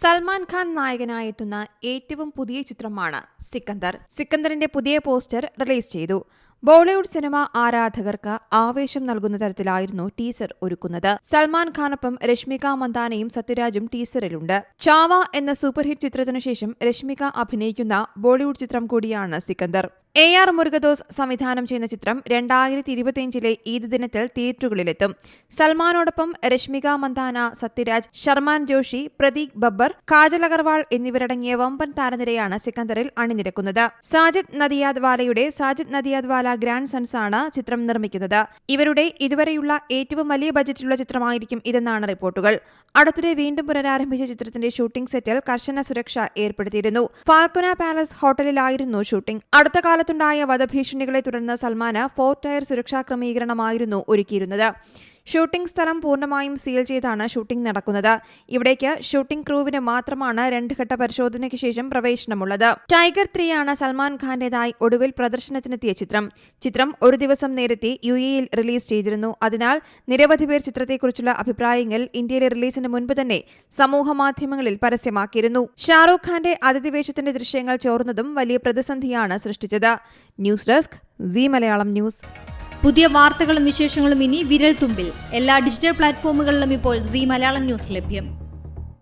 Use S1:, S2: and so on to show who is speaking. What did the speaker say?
S1: സൽമാൻ ഖാൻ നായകനായി എത്തുന്ന ഏറ്റവും പുതിയ ചിത്രമാണ് സിക്കന്ദർ. സിക്കന്ദറിന്റെ പുതിയ പോസ്റ്റർ റിലീസ് ചെയ്തു. ബോളിവുഡ് സിനിമ ആരാധകർക്ക് ആവേശം നൽകുന്ന തരത്തിലായിരുന്നു ടീസർ ഒരുക്കുന്നത്. സൽമാൻ ഖാനൊപ്പം രശ്മിക മന്ദാനയും സത്യരാജും ടീസറിലുണ്ട്. ചാവ എന്ന സൂപ്പർഹിറ്റ് ചിത്രത്തിനു ശേഷം രശ്മിക അഭിനയിക്കുന്ന ബോളിവുഡ് ചിത്രം കൂടിയാണ് സിക്കന്ദർ. AR മുരുകദോസ് സംവിധാനം ചെയ്യുന്ന ചിത്രം 2025 ഈദ് ദിനത്തിൽ തിയേറ്ററുകളിലെത്തും. സൽമാനോടൊപ്പം രശ്മിക മന്ദാന, സത്യരാജ്, ഷർമാൻ ജോഷി, പ്രതീക് ബബ്ബർ, കാജൽ അഗർവാൾ എന്നിവരടങ്ങിയ വമ്പൻ താരനിരയാണ് സിക്കന്ദറിൽ അണിനിരക്കുന്നത്. സാജിദ് നദിയാദ്വാലയുടെ സാജിദ് നദിയാദ്വാല ഗ്രാൻഡ് സൺസ് ആണ് ചിത്രം നിർമ്മിക്കുന്നത്. ഇവരുടെ ഇതുവരെയുള്ള ഏറ്റവും വലിയ ബജറ്റിലുള്ള ചിത്രമായിരിക്കും ഇതെന്നാണ് റിപ്പോർട്ടുകൾ. അടുത്തിടെ വീണ്ടും പുനരാരംഭിച്ച ചിത്രത്തിന്റെ ഷൂട്ടിംഗ് സെറ്റിൽ കർശന സുരക്ഷ ഏർപ്പെടുത്തിയിരുന്നു. ഫാൽക്കുന പാലസ് ഹോട്ടലിലായിരുന്നു ഷൂട്ടിംഗ്. അടുത്ത കാലത്തുണ്ടായ വധഭീഷണികളെ തുടർന്ന് സൽമാന് 4 ടയർ സുരക്ഷാ ക്രമീകരണമായിരുന്നു ഒരുക്കിയിരുന്നത്. ഷൂട്ടിംഗ് സ്ഥലം പൂർണ്ണമായും സീൽ ചെയ്താണ് ഷൂട്ടിംഗ് നടക്കുന്നത്. ഇവിടേക്ക് ഷൂട്ടിംഗ് ക്രൂവിന് മാത്രമാണ് 2 ഘട്ട പരിശോധനയ്ക്ക് ശേഷം പ്രവേശനമുള്ളത്. ടൈഗർ 3 ആണ് സൽമാൻ ഖാന്റേതായി ഒടുവിൽ പ്രദർശനത്തിനെത്തിയ ചിത്രം. ചിത്രം ഒരു ദിവസം നേരത്തെ UAEയിൽ റിലീസ് ചെയ്തിരുന്നു. അതിനാൽ നിരവധി പേർ ചിത്രത്തെക്കുറിച്ചുള്ള അഭിപ്രായങ്ങൾ ഇന്ത്യയിലെ റിലീസിന് മുൻപ് തന്നെ സമൂഹമാധ്യമങ്ങളിൽ പരസ്യമാക്കിയിരുന്നു. ഷാറൂഖ് ഖാന്റെ അതിഥിവേഷത്തിന്റെ ദൃശ്യങ്ങൾ ചോർന്നതും വലിയ പ്രതിസന്ധിയാണ് സൃഷ്ടിച്ചത്. News desk Zee Malayalam news.
S2: പുതിയ വാർത്തകളും വിശേഷങ്ങളും ഇനി വിരൽ തുമ്പിൽ. എല്ലാ ഡിജിറ്റൽ പ്ലാറ്റ്ഫോമുകളിലും ഇപ്പോൾ സീ മലയാളം ന്യൂസ് ലഭ്യം.